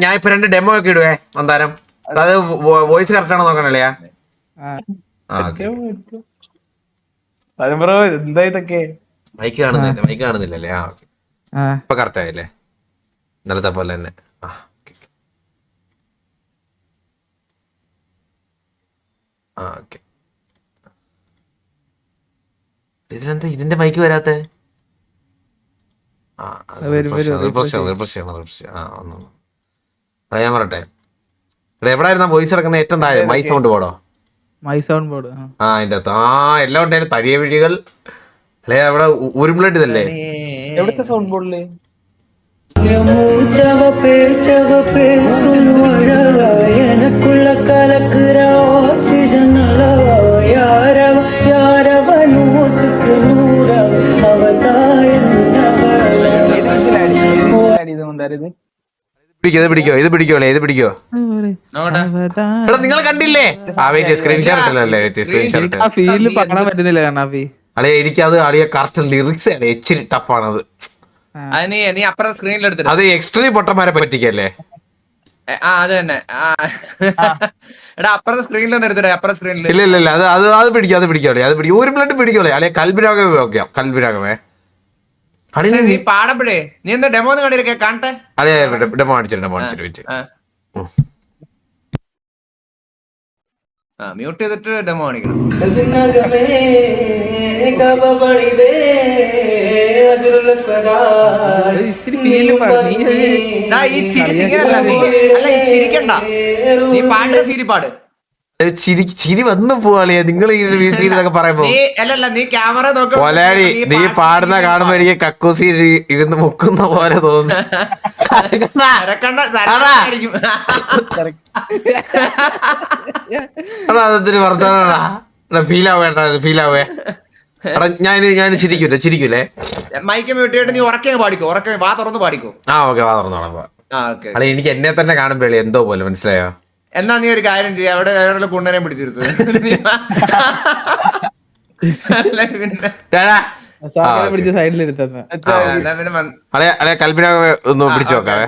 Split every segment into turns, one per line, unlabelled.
ഞാൻ ഇപ്പൊ 2 ഡെമോ ഒക്കെ ഇടുവേ മന്ദാരം. അത് വോയിസ് കറക്റ്റ് ആണോ നോക്കണല്ലേ? മൈക്ക് കാണുന്നില്ലല്ലേ? ഇപ്പൊ കറക്റ്റ് ആയില്ലേ? ഇന്നലത്തെ പോലെ തന്നെ. ഇതിലെന്താ ഇതിന്റെ മൈക്ക് വരാത്തെ? ഞാൻ പറട്ടെ, എവിടായിരുന്ന വോയിസ് ഇറക്കുന്ന ഏറ്റവും താഴെ മൈ സൗണ്ട് ബോർഡോ? അതിന്റെ അകത്ത് എല്ലാം ഉണ്ടായിരുന്നു. തടിയ വിഴികൾ അല്ലെ അവിടെ ഉരുമ്പിളട്ട് ഇതല്ലേ?
എവിടുത്തെ സൗണ്ട് ബോർഡില്
പിടിക്കോ ഇത് പിടിക്കോളേ? ഇത് പിടിക്കോ? നിങ്ങൾ കണ്ടില്ലേ? അല്ലെ എനിക്കത് അളിയ കറക്റ്റ് ലിറിക്സ് ആണ്. ഇച്ചിരി ടഫാണത്. അത് എക്സ്ട്രീ പൊട്ടന്മാരെ പറ്റിക്കല്ലേ? ഇല്ല അത് പിടിക്കോളെ. അത് പിടിക്കും. ഒരു ബ്ലഡ് പിടിക്കോളെ. അല്ലെ കൽബിരാഗമേ നോക്കിയാ. കൽബിരാഗമേ
നീ പാടപ്പെടേ. നീ എന്താ ഡെമോ കണ്ടിരിക്കേ? കാണട്ടെ.
അതെ ഡെമോ അടിച്ചിട്ട്
മ്യൂട്ട് ചെയ്തിട്ട് ഡെമോ കാണിക്കണം. ഈ ചിരിക്കണ്ട. നീ പാട്ട് ഫീരി പാട്.
ചിരി വന്നു പോവാളിയാ നിങ്ങൾ ഇതൊക്കെ പറയുമ്പോ.
നീ ക്യാമറ
പോലാടി നീ പാടുന്ന കാണുമ്പോ എനിക്ക് കക്കൂസി ഇരുന്ന് മുക്കുന്ന പോലെ തോന്നുന്നു. അതൊരു വർത്തമാനാ. ഫീലാവേ. ഞാൻ ചിരിക്കൂലേ?
മൈക്ക് മ്യൂട്ട് ചെയ്തിട്ട് നീ ഉറക്കെ പാടിക്കോ. ഉറക്കെ വാ തുറന്ന് പാടിക്കോ.
ഓക്കെ വാ തുറന്നോളാം. അല്ല എനിക്ക് എന്നെ തന്നെ കാണുമ്പോ എന്തോ പോലെ മനസ്സിലായോ?
എന്നാ നീ ഒരു കാര്യം ചെയ്യാം. അവിടെ വേറെ കുണ്ടനെ പിടിച്ചിരുത്തു.
കൽപ്പിന ഒന്ന് പിടിച്ചു നോക്കാവേ.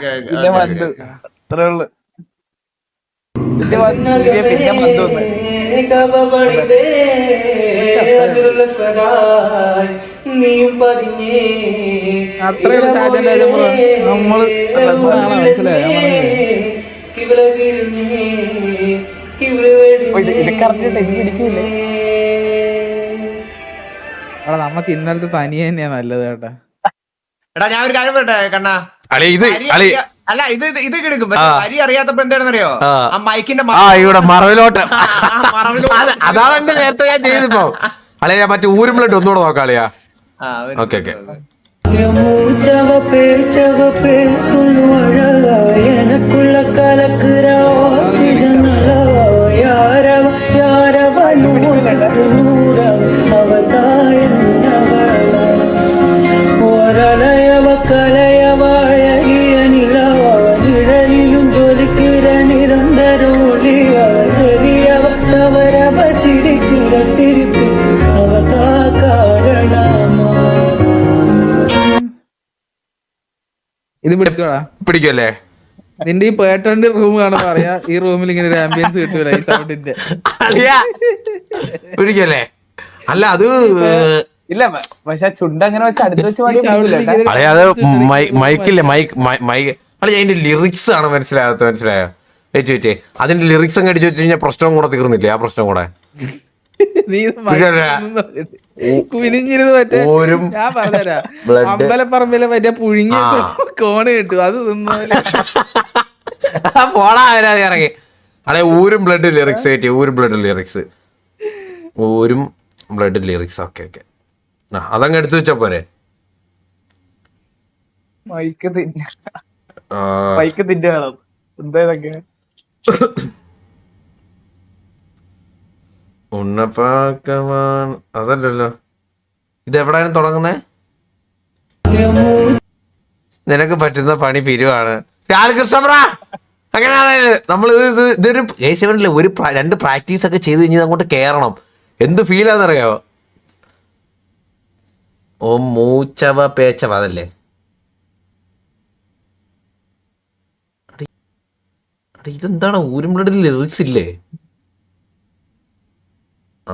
നമുക്ക് ഇന്നലത്തെ തനിയെ തന്നെയാ നല്ലത് കേട്ടാ.
എടാ ഞാൻ ഒരു കാര്യം പറയട്ടെ കണ്ണാ. അല്ല ഇത് കിടക്കും. വരി അറിയാത്തപ്പോ എന്താണെന്നറിയോ? ആ മൈക്കിന്റെ
ഇവിടെ മറവിലോട്ട്. അതാണ് എന്റെ നേരത്തെ ഞാൻ ചെയ്തിപ്പോ. അല്ലെ ഞാൻ മറ്റേ ഊരുമ്പിളിട്ട് ഒന്നുകൂടെ നോക്കാളിയാ. ഓക്കെ
ഇത്
പിടിക്കല്ലേ?
നിന്റെ ഈ പേട്ടന്റെ റൂം കാണുമ്പോ അറിയാ ഈ റൂമിൽ ഇങ്ങനെ ഒരു ആംബിയൻസ് കിട്ടൂല ഈ സൗണ്ടിന്റെ.
പിടിക്കല്ലേ? അല്ല അത്
ഇല്ല പക്ഷെ ചുണ്ട് അങ്ങനെ വെച്ച് അടുത്ത് വെച്ച്
അത് മൈക്കില്ലേ? മൈക്ക് അതിന്റെ ലിറിക്സ് ആണ് മനസ്സിലായോ? വെച്ചേ അതിന്റെ ലിറിക്സ് അങ്ങ് അടിച്ചു വെച്ച് കഴിഞ്ഞാൽ പ്രശ്നം കൂടെ തീർന്നില്ലേ? ആ പ്രശ്നം കൂടെ
കുനിഞ്ഞിരുന്ന് മറ്റേ ഞാൻ പറഞ്ഞുതരാ അമ്പലപ്പറമ്പിലെ മറ്റേ പുഴുങ്ങിയ കോണ് കിട്ടും അത് തിന്നോലെ
പോടാ ഇറങ്ങി. അല്ലെ ഊരും ബ്ലഡ് ലിറിക്സ് കയറ്റി. ഊരും ബ്ലഡ് ലിറിക്സ് ഓക്കെ അതങ്ങ് എടുത്തു വെച്ചാ പോരെ?
മൈക്ക് തിന്നണം എന്താ ഇതൊക്കെ?
ഉണ്ണപ്പാക്കമാൻ അതല്ലല്ലോ. ഇത് എവിടെയാണ് തുടങ്ങുന്നേ? നിനക്ക് പറ്റുന്ന പണി പിരിവാണ്. കൃഷ്ണപ്ര അങ്ങനെയാണ് നമ്മൾ ഇതൊരു A7 ഒരു 2 പ്രാക്ടീസ് ഒക്കെ ചെയ്ത് കഴിഞ്ഞാൽ അങ്ങോട്ട് കേറണം. എന്ത് ഫീലാന്നറിയോ? മൂച്ചവ പേച്ചവ അതല്ലേ? ഇതെന്താണ് ഊരുമ്പടിൽ ലിറിക്സ് ഇല്ലേ? ആ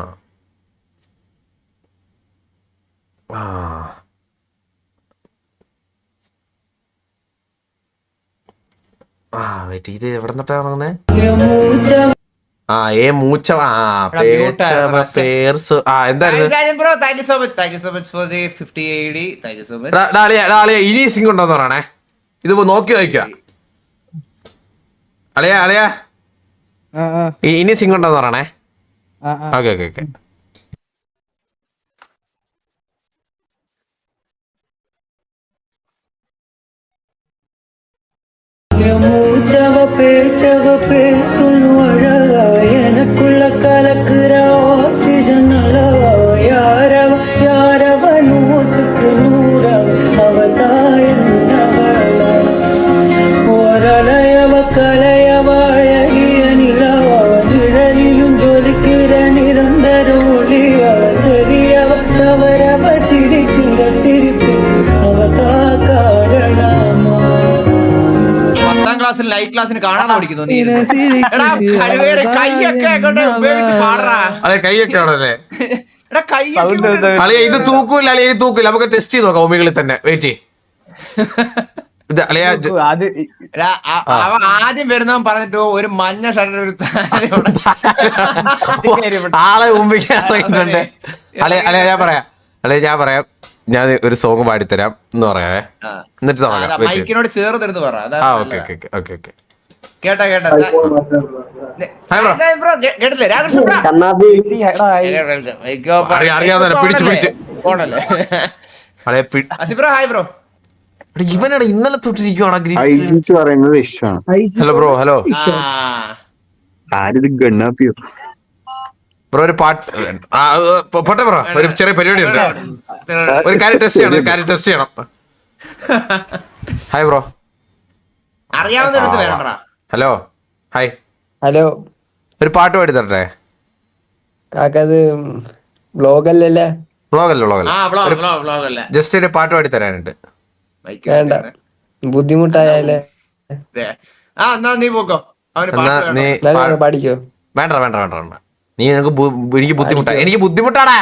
ആ വെയിറ്റ്, ഇത് എവിടെ നിന്നിട്ടാ തുടങ്ങുന്നേ? ആ ഏ മൂച്ച ഇനി സിംഗ് ഉണ്ടോന്ന് പറയണേ. ഇതിപ്പോ നോക്കി വായിക്കുക. അളിയാ ഇനി സിംഗ് ഉണ്ടോന്ന് പറയണേ. Okay okay okay.
எனக்குள்ள கலக்குற ஆக்சிஜன் அளவா யாரவ யாரவ நூத்துக்கு நூறவ அவதாயம் ஓரலையவ கலையவ அழகிய நிலவ நிழலிலும் ஜொலிக்கிற நிரந்தர ஒளியவ சரியவ தவறவ சிரிக்கிற சிரிப்புக்கு அவதா காரணமா.
10ാം ക്ലാസ്സിൽ ലൈറ്റ് ക്ലാസ്സിന് കാണാതെ പഠിക്കുന്നു നീ. കൈയൊക്കെ ഉപയോഗിച്ച് പാടാ.
അതെ കൈയൊക്കെ ആണല്ലേ.
കൈയൊക്കെ
അളിയ ഇത് തൂക്കൂല, അളിയ ഇത് തൂക്കൂല. നമുക്ക് ടെസ്റ്റ് ചെയ്ത് നോക്കാം ഭൂമികളിൽ തന്നെ. വെയിറ്റ്
അവ ആദ്യം വരുന്നവൻ പറഞ്ഞിട്ട് ഒരു മഞ്ഞ ഷർട്ട് ഒരു
ആളെ മുമ്പിട്ടുണ്ട്. ഞാൻ പറയാം ഞാൻ ഒരു സോങ് പാടിത്തരാം എന്ന് പറയാവേ, എന്നിട്ട് തുടങ്ങാം.
മൈക്കിനോട് ചേർന്നിരുന്ന് പറ. കേട്ടാ കേട്ടില്ലേ?
ഇവനാണ് ഇന്നലെ തൊട്ടിരിക്കുവാണ്.
Hello
bro. ഹലോ
ഗണ്ണാപ്പിയോ
ബ്രോ? ഒരു പാട്ട് പോട്ടെ ബ്രോ, ഒരു ചെറിയ പരിപാടി ഉണ്ട്. ഒരു കാര്യം ടെസ്റ്റ് ചെയ്യണം. Hi bro.
അറിയാവുന്ന
ഹലോ ഹായ്.
ഹലോ,
ഒരു പാട്ട് പാടി തരട്ടെ?
കാക്കത് വ്ലോഗല്ലേ?
വ്ലോഗല്ല, ജസ്റ്റ് ഒരു പാട്ട് പാടി തരാനുണ്ട്.
വേണ്ട, ബുദ്ധിമുട്ടായാലേ.
നീ പോക്കോ.
പാടിക്കോ?
വേണ്ട നീ എനിക്ക് ബുദ്ധിമുട്ടാടാ.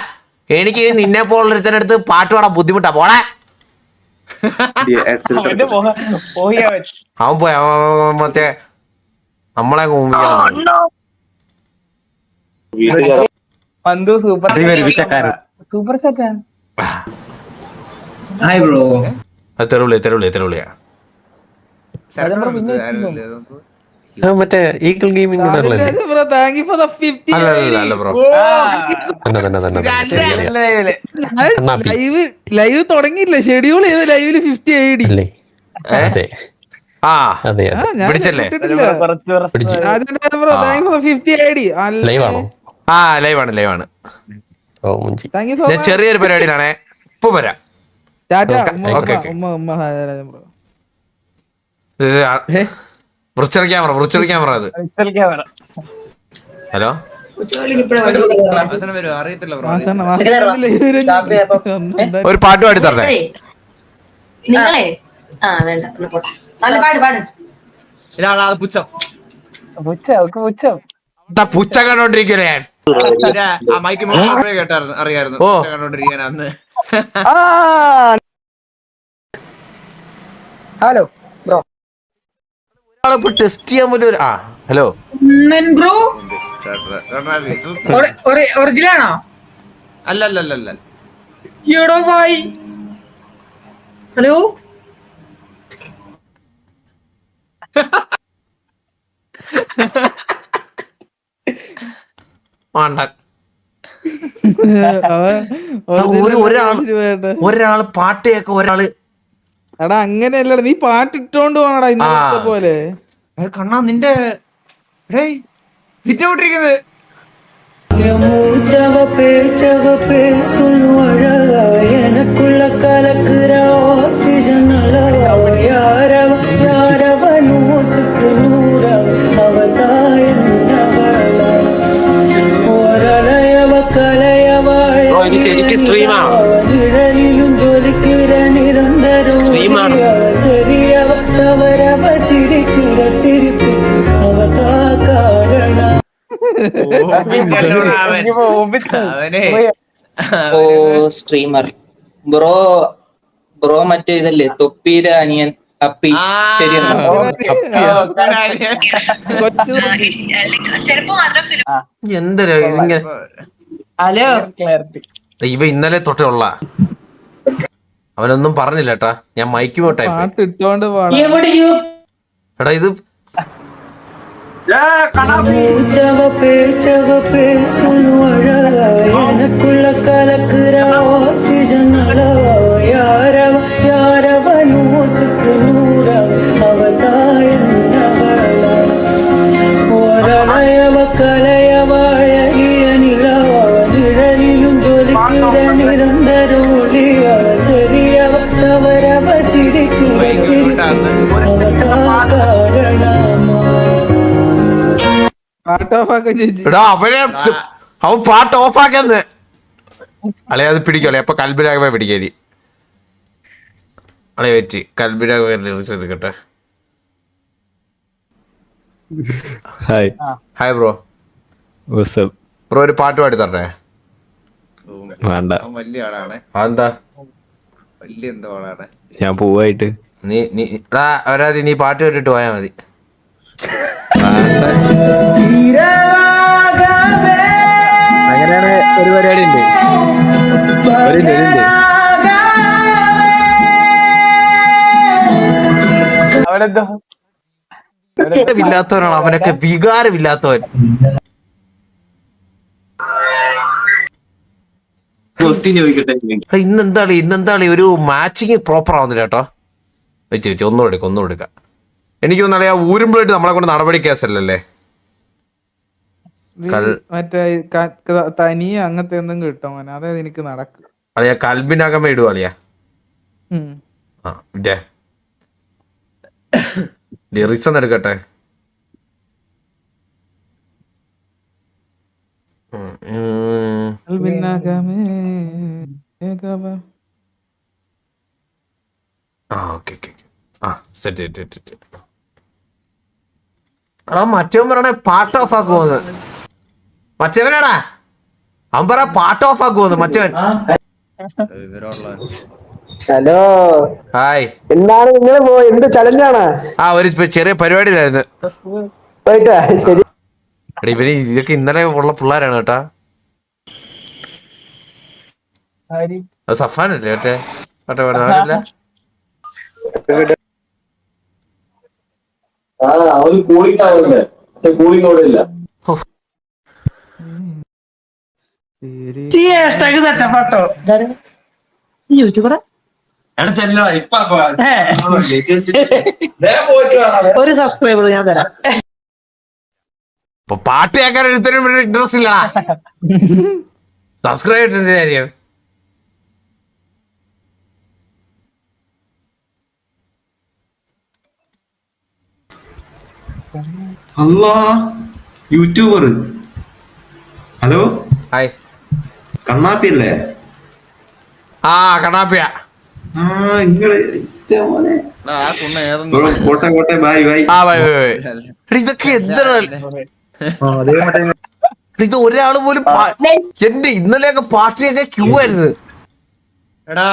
എനിക്ക് നിന്നെ പോലുള്ളൊരുത്തനടുത്ത് പാട്ട് പാടാൻ ബുദ്ധിമുട്ടാ. പോടാ. അവൻ പോയി. അവൻ മറ്റേ നമ്മളെ
സൂപ്പർ സെറ്റാ.
തെരുവിളിയാ. മറ്റേ ഈഗിൾ ഗെയിമിംഗ്
ലൈവ് തുടങ്ങിയില്ല, ഷെഡ്യൂൾ ചെയ്ത് ലൈവില് 50 ID.
പിടിച്ചല്ലേ? ലൈവാണ്. ഞാൻ ചെറിയൊരു പരിപാടിയിലാണേ, ഇപ്പൊ വരാം. വിർച്വൽ ക്യാമറ അത്. ഹലോ ഒരു പാട്ട് പാടി തരണേ. പുച്ച കണ്ടോണ്ടിരിക്കണേ ഞാൻ.
അറിയായിരുന്നു കണ്ടോണ്ടിരിക്കാൻ അന്ന്.
ഹലോ ബ്രോ,
ടെസ്റ്റ് ചെയ്യാൻ പറ്റും. ഹലോ
ബ്രോ, ഒറിജിനാണോ?
അല്ല.
ഹലോ
ഒരാള് പാട്ട് കേൾക്ക, ഒരാള്
എടാ അങ്ങനെയല്ല, നീ പാട്ടിട്ടോണ്ട് പോണടാ ഇന്നത്തെ പോലെ.
കണ്ണാ നിന്റെ സിറ്റൗട്ടിരിക്കുന്നത്.
எனக்குள்ள கலக்குற ஆக்சிஜன் அளவா யாரவ யாரவ நூத்துக்கு நூறவ அவதாயம் ஓரலையவ கலையவ நிழலிலும் ஜொலிக்கிற நிரந்தர சரியவ தவறவ சிரிக்கிற சிரிப்புக்கு அவ
ഓപിച്ചല്ലോടാ അവൻ. അവനെ
ഓ സ്ട്രീമർ ബ്രോ ബ്രോ മറ്റേ ഇതല്ലേ തൊപ്പിയിലെ അനിയൻ അപ്പി
ആ,
ശരിയെന്നാ
കൊച്ചു
എന്തൊരു ഇതിങ്ങനെ
ഹലോ
ഇവ ഇന്നലെ തൊട്ടേ ഉള്ള അവനൊന്നും പറഞ്ഞില്ല ഏട്ടാ. ഞാൻ മൈക്ക് പോട്ടെ
പാട്ട് ഇട്ടോണ്ട് പോണം.
എടാ ഇത്
சிவப்பே சொல்லும் அழகா எனக்குள்ள கலக்குற ஆக்சிஜன் அளவா யாரவ யாரவ நூத்துக்கு நூறவ அவதான் என்னவளா ஓரளையவ கலையவ அழகிய நிலவா நிழலிலும் ஜொலிக்கிற நிரந்தர ஒளியா சரியவ தவறவ சிரிக்கிற சிரிப்பு அவதான் காரணமா
പാട്ട് ഓഫ് ആക്കാൻ ചേച്ചി.
എടാ അവൻ പാട്ട് ഓഫാക്കാന്ന് അളെ അത് പിടിക്കല്ലേ അപ്പൊ കൽബിരാഗമേ പിടിക്കാതി അളെ വെച്ച് കൽബിരാഗമേ എടുക്കട്ടെ.
Hi
hi bro.
WhatsApp.
Bro ഒരു പാട്ട് പാടി തരട്ടെ?
വേണ്ട,
അവൻ വലിയ ആളാണ്.
അതെന്താ?
വലിയ എന്തോ ആളാണ്.
ഞാൻ പോവായിട്ട്.
നീ എടാ അവരാതി നീ പാട്ട് കേട്ടിട്ട് പോയാ മതി.
അങ്ങനെയാണ് ഒരു പരിപാടി ഉണ്ട്.
ഇല്ലാത്തവനാണ് അവനൊക്കെ, വികാരമില്ലാത്തവൻ. ഇന്നെന്താളി ഒരു മാച്ചിങ് പ്രോപ്പർ ആവുന്നില്ല കേട്ടോ. വെച്ച് ഒന്നും എടുക്കാം. എനിക്ക് തോന്നുന്നു ആ ഊരുമ്പോഴായിട്ട് നമ്മളെ കൊണ്ട് നടപടി കേസല്ലേ.
നീ മറ്റേ തനിയെ അങ്ങനത്തെ എന്തെങ്കിലും കിട്ടും മോനെ, അതേ എനിക്ക് നടക്കും.
അളിയാ കൽബിനകമേ ഇടുക അളിയാ. ആ ഇല്ലേ ലിറിക്സ് ഒന്ന് എടുക്കട്ടെ. ആ ഓക്കെ ആ സെറ്റ്. എടാ മറ്റവൻ പറയണേ പാട്ട് ഓഫ് ആക്കുമോന്ന്. മറ്റവനാടാ അവൻ പറ പാട്ട് ഓഫ് ആക്കുമോന്ന് മറ്റവൻ.
Hello
hi.
എന്താണ് നിങ്ങള് എന്ത് ചലഞ്ചാണ്?
ആ ഒരു ചെറിയ പരിപാടിയിലായിരുന്നു.
പോയിട്ടാ ശരി.
എടാ ഇവര് ഇതൊക്കെ ഇന്നലെ ഉള്ള പിള്ളേരാണ് കേട്ടാ. അത് സഫാനല്ലേ മറ്റേ അവനല്ല.
ഒരു സബ്സ്ക്രൈബർ ഞാൻ തരാം.
ഇപ്പൊ പാട്ട് കേൾക്കാൻ ഒരുത്തരും ഇൻട്രസ്റ്റ് ഇല്ലടാ. സബ്സ്ക്രൈബ് ചെയ്തിട്ട് കാര്യം.
അല്ലാ യൂട്യൂബർ. Hello
hi.
കണ്ണാപ്പിയല്ലേ?
ആ കണ്ണാപ്പിയ.
ആ ഇങ്ങള് മോനെ കോട്ടെ ബൈ ബൈ.
ആ ബൈ. ഇതൊക്കെ എന്താണ് ഇത്? ഒരാള് പോലും എന്റെ ഇന്നലെയൊക്കെ പാർട്ടിയൊക്കെ ക്യൂ ആയിരുന്നു.
എടാ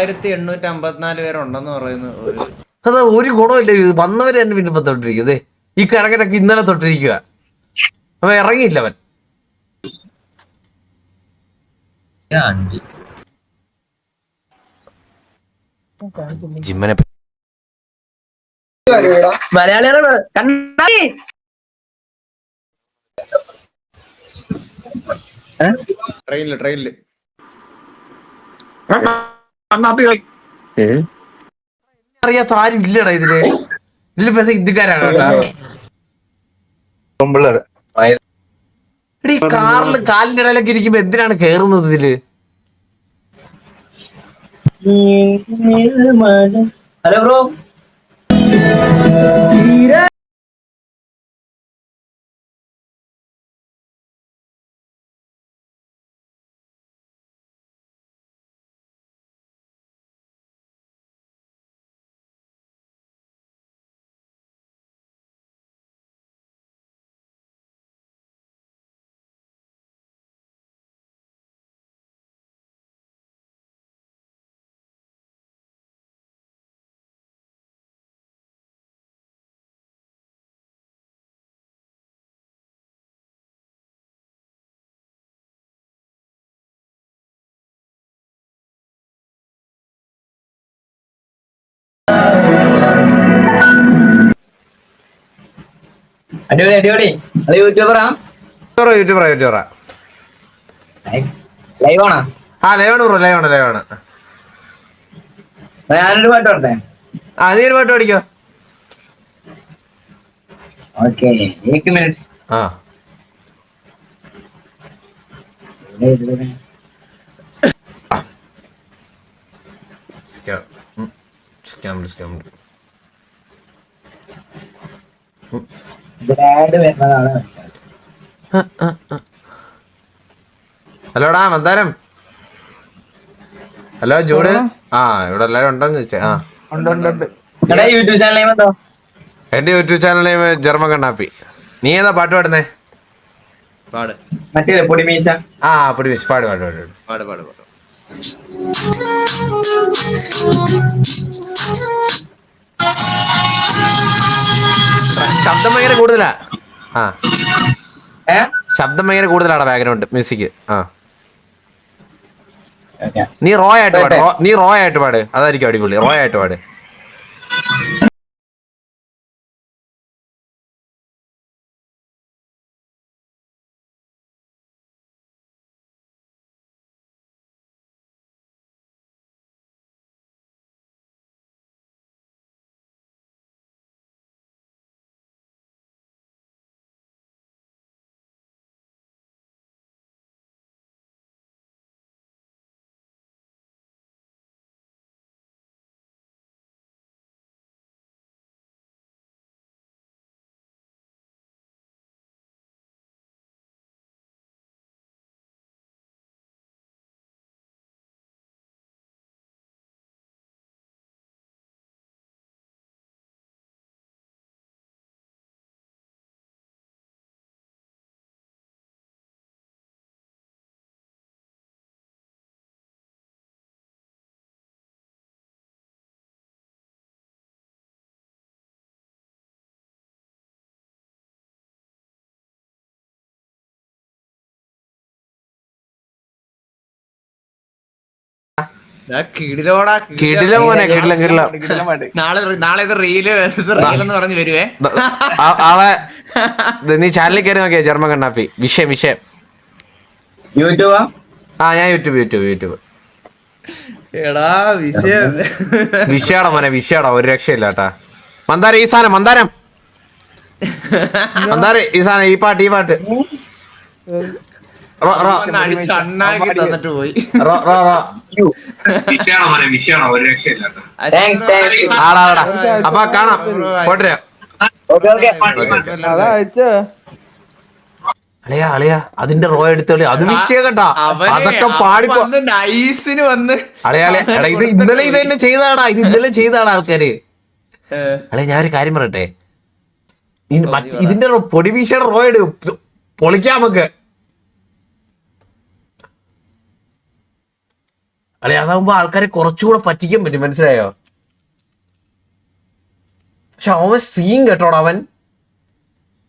7854 പേരുണ്ടെന്ന് പറയുന്നു.
അത് ഒരു ഗുണമില്ല. ഇത് വന്നവര് തന്നെ പിന്നെ തൊട്ടിരിക്കുന്നത്. ഈ കിഴക്കനൊക്കെ ഇന്നലെ തൊട്ടിരിക്കുക. അവൻ ഇറങ്ങിയില്ല. അവൻ ജിമ്മനെ
മലയാളികളാണ് കണ്ണാടി.
ട്രെയിനില്
അറിയാത്ത ആരും ഇല്ലടാ ഇതില് പൈസ ഇന്ത്യക്കാരാണ് കേട്ടാ. എടീ കാറില് കാലിന്റെ ഇടയിലൊക്കെ ഇരിക്കുമ്പോ എന്തിനാണ് കേറുന്നത് ഇതില്?
Hello bro. അടിപൊളി അടിപൊളി. അത് യൂട്യൂബറാ?
യൂട്യൂബറാ.
ലൈവ് ആണോ?
ആ ലൈവാണ് ബ്രോ, ലൈവാണ്.
ഞാനൊരു പാട്ട് പാടട്ടെ?
നീ ഒരു പാട്ട് പഠിക്കോ?
ഓക്കെ, एक मिनट.
ആ
ബ്രാൻഡ് വരുന്നതാണ്.
ഹലോടാ മന്ദാരം. Hello Jude. ഇവിടെ എല്ലാരും ഉണ്ടോന്ന് ചോദിച്ചേ.
ഉണ്ട്.
എടാ യൂട്യൂബ് ചാനൽ നെയിം എന്തോ?
എന്റെ യൂട്യൂബ് ചാനൽ നെയിം ജർമ്മൻ കണ്ണാപ്പി. നീ ഏതാ പാട്ട് പാടുന്നേ?
പാട്
മറ്റേ പൊടിമീശ.
പൊടി പാട്. ശബ്ദം ഭയങ്കര കൂടുതലാ. ശബ്ദം ഭയങ്കര കൂടുതലാടാ ബാക്ക്ഗ്രൗണ്ട് മ്യൂസിക്. നീ റോ ആയിട്ട് പാട്. അതായിരിക്കും അടിപൊളി. റോ ആയിട്ട് പാട്. കിടിലം മോനെ, കിടിലം.
നാളെ ഇത് റീലെന്ന് പറഞ്ഞു വരുവേ.
നീ ചാനലിൽ കയറി നോക്കിയാ ജർമ്മൻ കണ്ണാപ്പി. വിഷയം
യൂട്യൂബാ?
ഞാൻ യൂട്യൂബ്.
എടാ
വിഷയാടാ മോനെ, വിഷയാടാ. ഒരു രക്ഷയില്ല കേട്ടാ. മന്ദാരം ഈ സാധനം ഈ പാട്ട്
അണ്ണാക്കി തന്നിട്ട് പോയി.
അപ്പൊ കാണാം. പോട്ടെ.
അതാ അയച്ചോ.
അളിയാ അതിന്റെ റോ എടുത്തോളി. അത് വിഷയം കേട്ടാ. അതൊക്കെ പാടിപ്പോ
നൈസിന് വന്ന്
അളിയാ ഇത് ഇന്നലെ തന്നെ ചെയ്താടാ ആൾക്കാര്. അളിയ ഞാൻ ഒരു കാര്യം പറയട്ടെ. ഇതിന്റെ പൊടി വീശയുടെ റോ എടു പൊളിക്കാം നമുക്ക്. അളിയ അതാവുമ്പോ ആൾക്കാരെ കുറച്ചുകൂടെ പറ്റിക്കാൻ പറ്റും. മനസ്സിലായോ? പക്ഷെ അവൻ സീൻ കേട്ടോടാ. അവൻ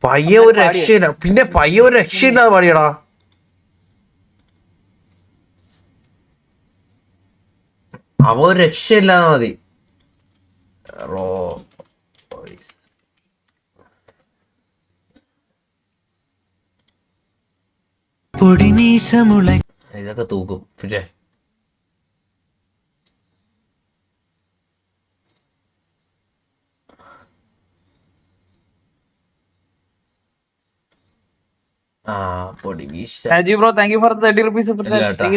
പയ്യ ഒരു രക്ഷയില്ല പാടിയടാ. അവ ഒരു രക്ഷയില്ലാതെ മതി. ഇതൊക്കെ തൂക്കും. പിന്നെ പൊടി വീശ.
Bro thank you for 30 rupees.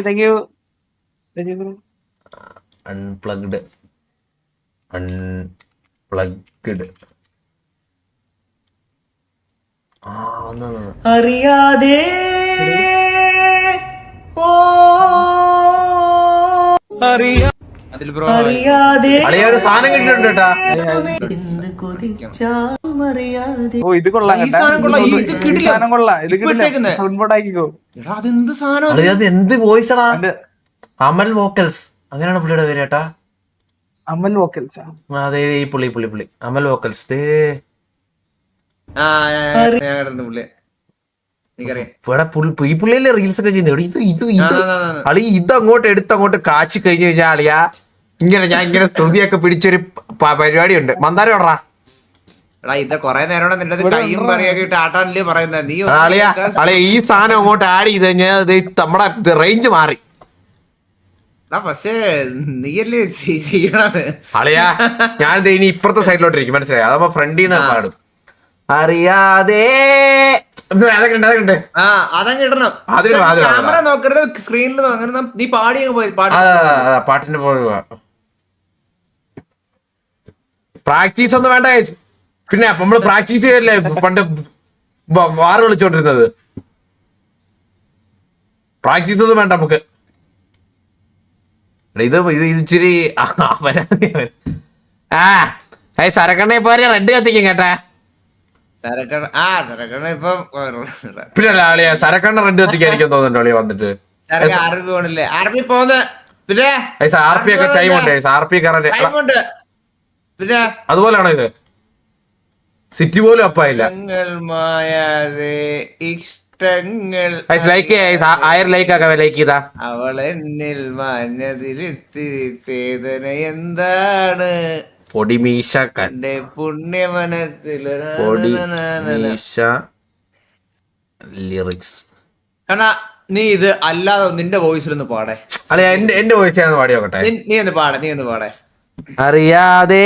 Thank you bro.
Unplugged
അറിയാതെ
ഒരു സാധനം കിട്ടിയിട്ടുണ്ട് കേട്ടാ.
ഇത് കൊള്ളാം.
എന്ത് വോയിസടാ? അമൽ വോക്കൽസ് അങ്ങനെയാണ് പുള്ളിയുടെ പേര് കേട്ടാ.
അമൽ വോക്കൽസ്.
അതെ ഈ പുള്ളി അമൽ വോക്കൽസ്. ഈ പുള്ളിയല്ലേ റീൽസ് ഒക്കെ ചെയ്യുന്നത്. അളി ഇതങ്ങോട്ട് എടുത്തങ്ങോട്ട് കാച്ചി കഴിഞ്ഞു കഴിഞ്ഞാൽ അളിയാ ഞാൻ ഇങ്ങനെ സ്തുതിയൊക്കെ പിടിച്ചൊരു പരിപാടി ഉണ്ട്. മന്ദാരം ഓടാ.
എടാ ഇത് കൊറേ നേരം നിന്റെ കൈയും പറയൊക്കെ ഇട്ട് ആട്ടാനല്ലേ പറയുന്നത് നീ
അളിയ ഈ സാധനം അങ്ങോട്ട് ആഡ് ചെയ്ത് കഴിഞ്ഞാൽ നമ്മുടെ റേഞ്ച് മാറി.
പക്ഷേ നീയല്ലേ ചെയ്യണത്.
അളിയാ ഞാനിത് ഇനി ഇപ്പുറത്തെ സൈഡിലോട്ടിരിക്കും, മനസ്സിലായി? അതാകുമ്പോ ഫ്രണ്ടിൽ നിന്ന് പാടും. അറിയാതെ അതൊക്കെ ഉണ്ട്.
ആ അതങ്ങ് ഇടണം. ക്യാമറ നോക്കരുത്, സ്ക്രീനിൽ നോക്കരുത്. നീ പാടി പോയി
പാട്ടിന്റെ പോവുക. പ്രാക്ടീസ് ഒന്നും വേണ്ട. പിന്നെ നമ്മള് പ്രാക്ടീസ് ചെയ്യല്ലേ പണ്ട് വാറ് വിളിച്ചോണ്ടിരുന്നത്. പ്രാക്ടീസ് ഒന്നും വേണ്ട നമുക്ക്. ഇത് ഇച്ചിരി സരക്കണ്ണ പോരെ റെഡ് കത്തിക്കും കേട്ടാ. പിന്നെ ആളിയാ സരക്കണ്ണ റെഡ് കത്തിക്കായിരിക്കും തോന്നുന്നുണ്ടോ അളിയ വന്നിട്ട്. ആർപി ഒക്കെ ടൈമുണ്ട്. ആർപി കറന്റ്
പിന്നെ
അതുപോലെയാണോ ഇത്? സിറ്റി പോലും അപ്പായില്ല. ലൈക്ക് ലൈക്ക് ചെയ്താ
അവൾ എന്നിൽ മാഞ്ഞതിലിത്തിരി ചേതന എന്താണ്
പൊടിമീശ
പുണ്യ മനസ്സിൽ
ലിറിക്സ്.
കാരണം നീ ഇത് അല്ലാതെ നിന്റെ വോയിസിലൊന്ന് പാടേ.
അല്ലെ എന്റെ വോയിസ് ഞാൻ പാടി നോക്കട്ടെ.
നീ ഒന്ന് പാടേ.
അറിയാതെ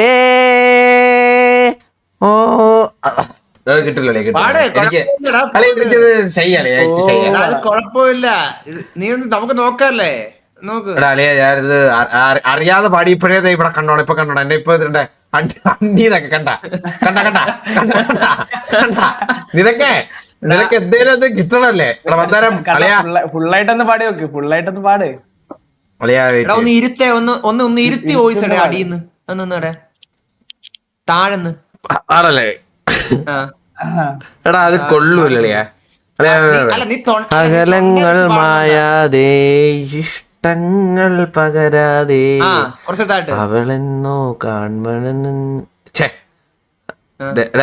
ഓ കിട്ടില്ലല്ലേ
കൊഴപ്പില്ല. നീ ഒന്ന് നമുക്ക് നോക്കല്ലേ നോക്ക്.
ഞാനിത് അറിയാതെ പാടിയപ്പോഴേ ഇവിടെ കണ്ടോണം. ഇപ്പൊ കണ്ടോണം എന്നെ ഇപ്പൊ ഇതിന്റെ അണ്ണീന്നൊക്കെ കണ്ട നിനക്ക് എന്തേലും അത് കിട്ടണല്ലേ വന്നാരം.
ഫുള്ളായിട്ടൊന്ന് പാടി നോക്ക്. ഫുള്ളായിട്ടൊന്ന് പാട്.
ഒന്ന് ഇരുത്തേ, ഒന്ന് ഇരുത്തി വോയിസ് ഇടേ. അടിയിന്ന് ഒന്നൊന്നടെ താഴെന്ന്
ആണല്ലേ. എടാ അത് കൊള്ളൂലളിയാ. അകലങ്ങൾ മായാതെ ഇഷ്ടങ്ങൾ പകരാതെ അവളെന്നോ കാൺമണെന്ന്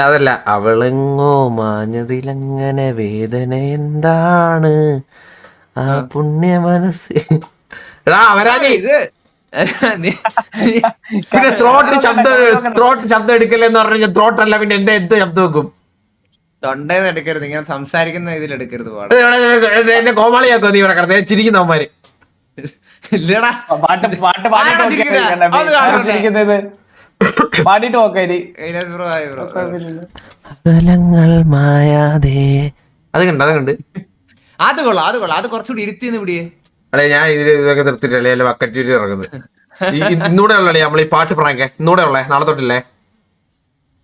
അതല്ല അവളെങ്ങോ മാഞ്ഞതിലങ്ങനെ വേദന എന്താണ് ആ പുണ്യ മനസ്സ്. എടാ അവരാജി പിന്നെ ത്രോട്ട് ശബ്ദം എടുക്കലെന്ന് പറഞ്ഞാൽ ത്രോട്ടല്ല പിന്നെ എന്ത് ശബ്ദം വെക്കും?
തൊണ്ടേന്ന് എടുക്കരുത്, ഇങ്ങനെ സംസാരിക്കുന്ന ഇതിലെടുക്കരുത്.
എന്നെ കോമാളിയാക്കോ നീ ഇവിടെ കിടന്നേ ചിരിക്കുന്നവന്മാര്.
പാടിട്ട് നോക്കാരി
അകലങ്ങൾ മായാതെ അത് കണ്ട്
അത് കൊള്ളാം. അത് കുറച്ചുകൂടി ഇരുത്തിന്ന് പിടിയേ.
അല്ലെ ഞാൻ ഇതൊക്കെ നിർത്തിട്ടല്ലേ അല്ലെ ബക്കറ്റ് ഇറങ്ങുന്നത്. ഇന്നൂടെ ഉള്ളേ നമ്മൾ ഈ പാട്ട് പ്രാങ്കേ ഇന്നൂടെ ഉള്ളേ, നാളെ തൊട്ടില്ലേ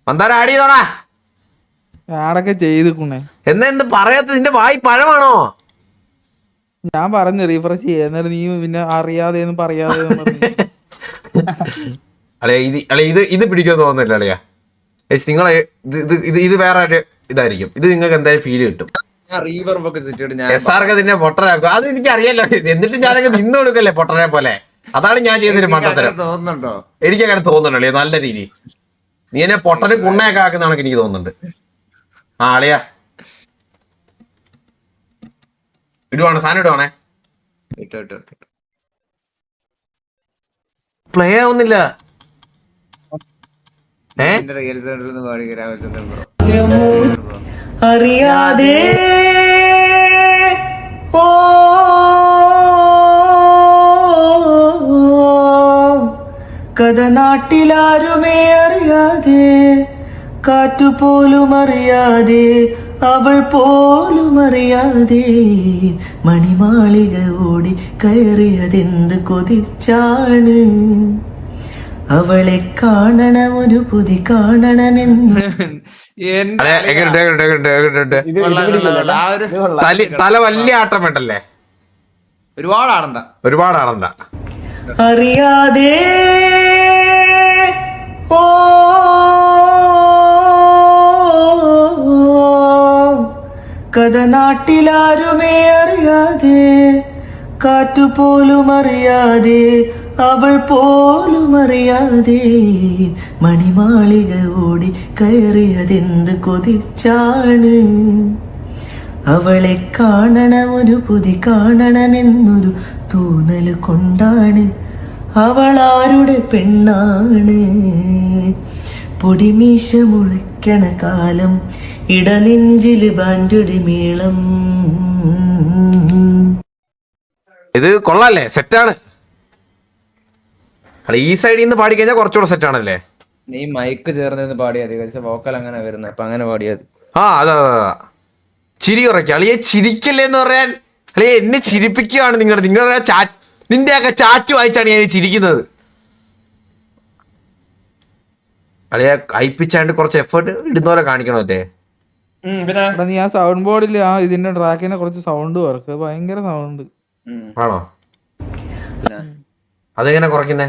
വന്നാലും ആഡ് ചെയ്തോടാ.
ആടൊക്കെ ചെയ്തിക്കുണേ
എന്നാ എന്ത് പറയാത്ത നിന്റെ വായി പഴമാണോ?
ഞാൻ പറഞ്ഞു റീഫ്രഷ് ചെയ്യാ, എന്നിട്ട് നീ പിന്നെ അറിയാതെ പറയാതെ
അല്ലെ ഇത് പിടിക്കുമെന്ന് തോന്നുന്നില്ല അളിയാ. നിങ്ങളെ ഇത് വേറെ ഒരു ഇതായിരിക്കും. ഇത് നിങ്ങൾക്ക് എന്തായാലും ഫീൽ കിട്ടും. SRK നിന്നെ പൊട്ടനാക്കും. അത് എനിക്ക് അറിയാലോ. എന്നിട്ട് ഞാനൊക്കെ നിന്ന് കൊടുക്കല്ലേ പൊട്ടനെ പോലെ. അതാണ് ഞാൻ ചെയ്തൊരു മണ്ടത്തരം.
തോന്നുന്നുണ്ടോ?
എനിക്കങ്ങനെ തോന്നുന്നുണ്ടല്ലേ നല്ല രീതി. നീ എന്നെ പൊട്ടനും കുണ്ണയൊക്കെ ആക്കുന്നതാണൊക്കെ എനിക്ക് തോന്നുന്നുണ്ട്. ആ അളിയാ ഇടുവാണ്, സാധനം ഇടുവാണേ. പ്ലേ ആവുന്നില്ല.
അറിയാതെ ഓ കഥ നാട്ടിലാരുമേ അറിയാതെ കാറ്റുപോലും അറിയാതെ അവൾ പോലും അറിയാതെ മണിമാളിക ഓടി കയറിയതെന്ത് കൊതിച്ചാണ് അവളെ കാണണം ഒരു പുതി കാണണമെന്ന്.
തല വലിയ ആട്ടം വേണ്ടല്ലേ, ഒരുപാട് ആടണ്ട.
അറിയാതെ ഓ കഥ നാട്ടിലാരുമേ അറിയാതെ കാറ്റുപോലും അറിയാതെ അവൾ പോലും അറിയാതെ മണിമാളിക ഓടി കയറിയതെന്ത് കൊതിച്ചാണ് അവളെ കാണണം ഒരു പുതി കാണണമെന്നൊരു തോന്നല് കൊണ്ടാണ്. അവൾ ആരുടെ പെണ്ണാണ്? പൊടിമീശ മുളയ്ക്കും മുളയ്ക്കണ കാലം ഇടനെഞ്ചില് ബാൻഡുടി മേളം.
ഇത് കൊള്ളാല്ലേ, സെറ്റാണ്. അല്ല ഈ സൈഡിൽ നിന്ന് പാടി കഴിഞ്ഞാൽ കുറച്ചുകൂടെ സെറ്റാണല്ലേ.
നീ മൈക്ക് ചേർന്ന് പാടിയാതി, വോക്കൽ അങ്ങനെ വരുന്നത്, അപ്പൊ അങ്ങനെ പാടിയാതി.
ആ അതാ ചിരി കുറയ്ക്കുക. അളിയെ ചിരിക്കല്ലേ എന്ന് പറയാൻ, അളിയെ എന്നെ ചിരിപ്പിക്കുകയാണ് നിങ്ങളുടെ ചാറ്റ്, നിന്റെയൊക്കെ ചാറ്റ് വായിച്ചാണ് ഞാൻ ചിരിക്കുന്നത്. അളിയെ അയപ്പിച്ചാണ്ട് കുറച്ച് എഫേർട്ട് ഇടുന്ന പോലെ കാണിക്കണമല്ലേ.
പിന്നെ
നീ ആ സൗണ്ട് ബോർഡിൽ ആ ഇതിന്റെ ട്രാക്കിനെ കുറച്ച് സൗണ്ട് കുറക്ക്, ഭയങ്കര സൗണ്ട്
ആണോ? അതെങ്ങനെ കുറയ്ക്കുന്നേ?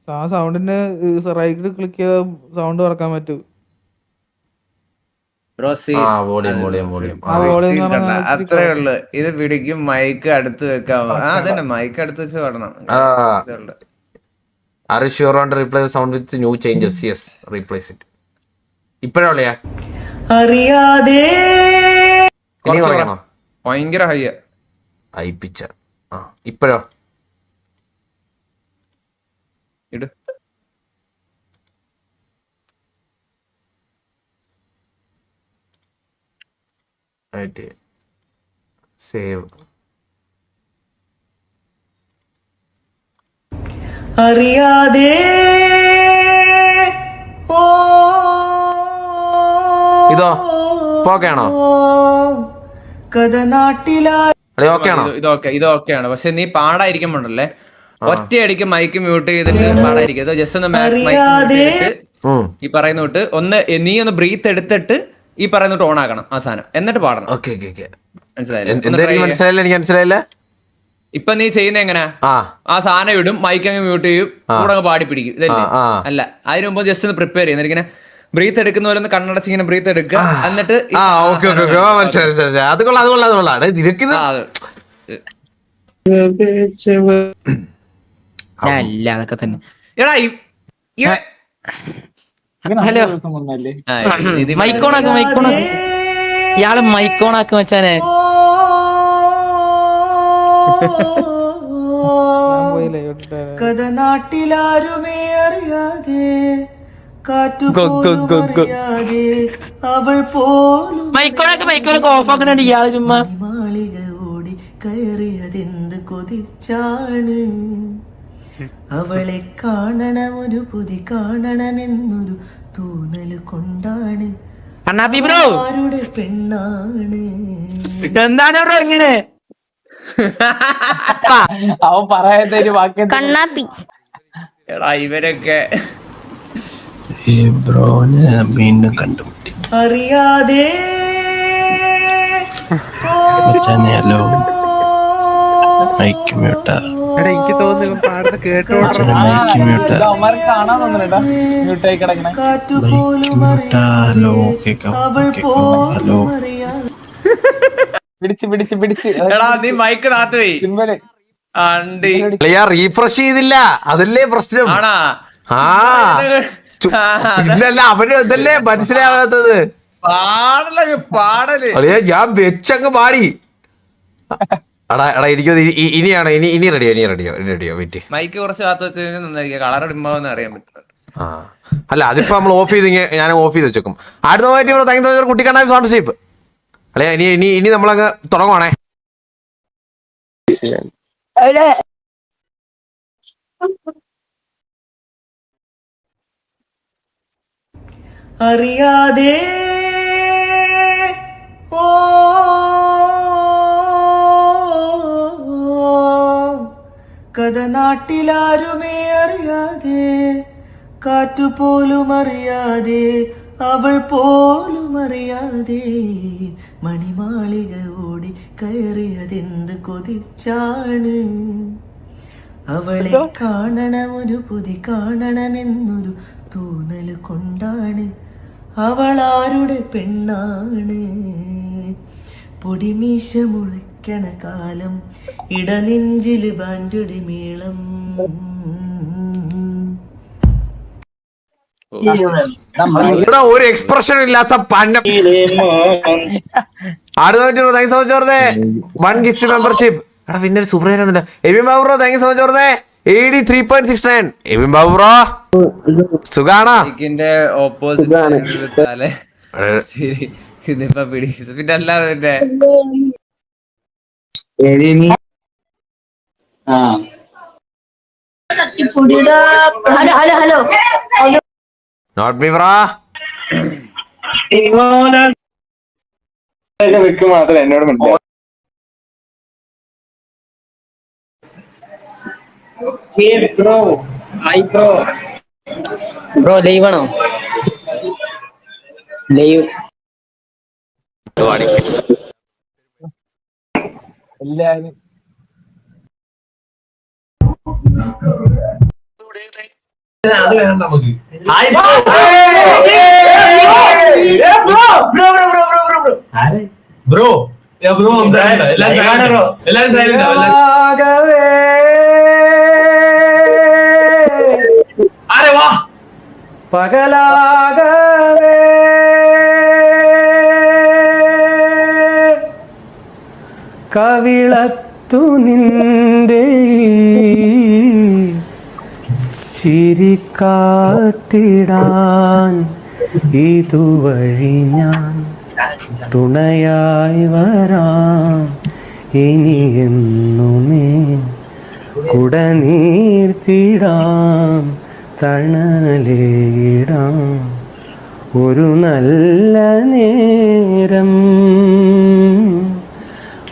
ആ സൗണ്ടിന്റെ റൈറ്റ് ക്ലിക്ക് ചെയ്ത സൗണ്ട് കുറക്കാൻ പറ്റൂ.
അത്രേ ഉള്ളു. ഇത് പിടിക്കും, മൈക്ക് അടുത്ത് വെക്കാം. അതന്നെ, മൈക്ക് അടുത്ത് വെച്ച് പാടണം.
Are you sure on to replace the sound with new changes? Yes, replace it. ഇപ്പോഴോളയാ
അറിയാതെ
ഭയങ്കര ഹൈയ
അയപ്പിച്ച. ആ ഇപ്പോഴോ
ഇട്.
സേവ്.
അറിയാതെ
ഇതോ ഓക്കെയാണോ?
കഥ നാട്ടിലാ
ഓക്കെയാണോ?
ഇതൊക്കെയാണ്. പക്ഷെ നീ പാടായിരിക്കുമ്പോണ്ടല്ലേ ഒറ്റയടിക്ക് മൈക്ക് മ്യൂട്ട് ചെയ്തിട്ട് പാടായിരിക്കും. ജസ്റ്റ് ഒന്ന് മൈക്ക് ഈ പറയുന്ന തൊട്ട് ഒന്ന് നീ ഒന്ന് ബ്രീത്ത് എടുത്തിട്ട് ഈ പറയുന്ന തൊട്ട് ഓൺ ആക്കണം ആ സാധനം, എന്നിട്ട് പാടണം.
മനസ്സിലായില്ല, എനിക്ക് മനസ്സിലായില്ല.
ഇപ്പൊ നീ ചെയ്യുന്ന എങ്ങനെയാ? ആ സാധനം ഇടും, മൈക്ക് അങ്ങ് മ്യൂട്ട് ചെയ്യും, കൂടെ അങ്ങ് പാടി പിടിക്കും. ഇതല്ലേ? അല്ല, അതിന് മുമ്പ് ജസ്റ്റ് ഒന്ന് പ്രിപ്പയർ ചെയ്യുന്ന ഇങ്ങനെ ബ്രീത്ത് എടുക്കുന്ന പോലെ ഒന്ന് കണ്ണടച്ച് ഇങ്ങനെ ബ്രീത്ത് എടുക്കുക, എന്നിട്ട്
അതൊക്കെ തന്നെ.
ഹലോ
മൈക്കോണാക്ക് ഇയാള് മൈക്കോണാക്ക് വെച്ചാനെ.
കഥ നാട്ടിലാരുമേ അറിയാതെ കാറ്റുപോലുമറിയാതെ അവൾ പോലും
മൈക്കോണാക്ക് ഓഫ് ആക്കണുണ്ട് ഇയാള് ചുമ്മാ.
മാളിക ഓടി കയറിയതെന്ത് കൊതിച്ചാണ്, അവളെ കാണണം ഒരു പുതി കാണണമെന്നൊരു തോന്നല് കൊണ്ടാണ്, ആരുടെ പെണ്ണാണ്.
എന്താണ് ഇങ്ങനെ
അവൻ പറയാത്ത ഒരു വാക്യം
കണ്ണാപ്പി.
എടാ ഇവരൊക്കെ
വീണ്ടും കണ്ടുമുട്ടി.
അറിയാതെ
ഹലോ മൈക്ക് മ്യൂട്ടാ.
എനിക്ക് തോന്നുന്നു പാടുന്ന കേട്ടോ
മൈക്ക് മ്യൂട്ടാ.
അവന്മാർക്ക് കാണാൻ തോന്നുന്നുണ്ടാ മ്യൂട്ടായി കിടക്കണേ.
കാറ്റുപോലും
ഹലോ കേക്കാം. ഹലോ
പിടിച്ച്
എടാ നീ മൈക്ക് താത്ത് പോയി.
സിമ്പല്
റീഫ്രഷ് ചെയ്തില്ല, അതല്ലേ പ്രശ്നം.
ആണാ?
ഇല്ലല്ല, അവന് ഇതല്ലേ മനസ്സിലാകാത്തത്.
പാടല്
ഞാൻ വെച്ചങ്ങ് പാടി. എടാ എനിക്കത് ഇനിയാണോ? ഇനി റെഡിയോ വെയിറ്റ്.
മൈക്ക് കുറച്ച് കാത്ത് വെച്ച് കഴിഞ്ഞാൽ നന്നായിരിക്കും, കളർ ഇടുമ്പോന്ന് അറിയാൻ പറ്റുന്നുണ്ട്.
അല്ല അതിപ്പോ നമ്മൾ ഓഫ് ചെയ്ത് ഞാൻ ഓഫ് ചെയ്ത് വെച്ചേക്കും. അടുത്ത കുട്ടിക്കണ്ണായി സ്പോൺസർഷിപ്പ് അല്ലെ. ഇനി നമ്മളങ്ങ് തുടങ്ങുവാണേ.
അറിയാതെ കഥ നാട്ടിലാരുമേ അറിയാതെ കാറ്റുപോലും അറിയാതെ അവൾ പോലും അറിയാതെ മണിമാളിക ഓടി കയറിയതെന്ത് കൊതിച്ചാണ്, അവളെ കാണണം ഒരു പുതി കാണണമെന്നൊരു തോന്നല് കൊണ്ടാണ്, അവളാരുടെ പെണ്ണാണ്. പൊടിമീശ മുളയ്ക്കണ കാലം ഇടനെഞ്ചില് ബാൻഡുടി മേളം.
ഇവിടെ ഒരു എക്സ്പ്രഷൻ ഇല്ലാത്ത പന്ന. One gift membership. എടാ പിന്നെ Subramanian Abin Babu bro, thank you so much. 83.69 Abin Babu bro. സുഖാണോ?
മൈക്കിന്റെ ഓപ്പോസിറ്റ് ഇതിപ്പോ പിടി പിന്നെ അല്ലാതെ പിന്നെ
hello hello hello
not me bro.
മാത്രം എന്നോട് മിണ്ടാ.
ബ്രോ ലൈവ് ആണോ? ലൈവ്
എല്ലാരും
ബ്രോ എല്ലാരും സൈലന്റ് അരെ വാ
പകലാകവേ കവിളത്തു നിന്റെ ചിരിക്കാത്തിടാൻ ഇതുവഴി ഞാൻ തുണയായി വരാം ഇനി എന്നുമേ കുടനീർത്തിടാം തണലേടാം ഒരു നല്ല നേരം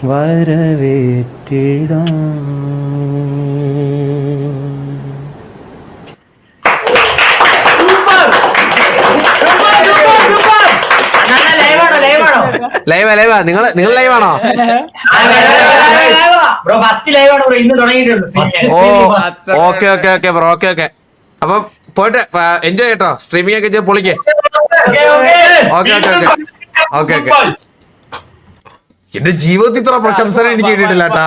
വരവേറ്റിടാം.
ലൈവാ നിങ്ങൾ ലൈവാണോ?
ബ്രോ ഫസ്റ്റ് ലൈവ് ആണ് ബ്രോ, ഇന്ന് തുടങ്ങിയിട്ടുണ്ട്.
Oh okay okay okay bro okay okay. അപ്പൊ പോയിട്ട് എൻജോയ് ചെയ്യട്ടോ, സ്ട്രീമിംഗ് ഒക്കെ ചെയ്ത് പൊളിക്കേ. Okay okay okay okay okay. എന്റെ ജീവിതത്തിൽ ഇത്ര പ്രശംസ എനിക്ക് കിട്ടിയിട്ടില്ല കേട്ടാ.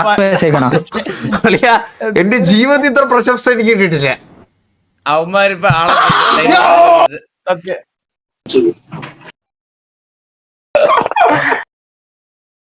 എന്റെ ജീവിതത്തിൽ ഇത്ര പ്രശംസ എനിക്ക് കിട്ടിയിട്ടില്ല.
അവന്മാരിപ്പോ ആളെ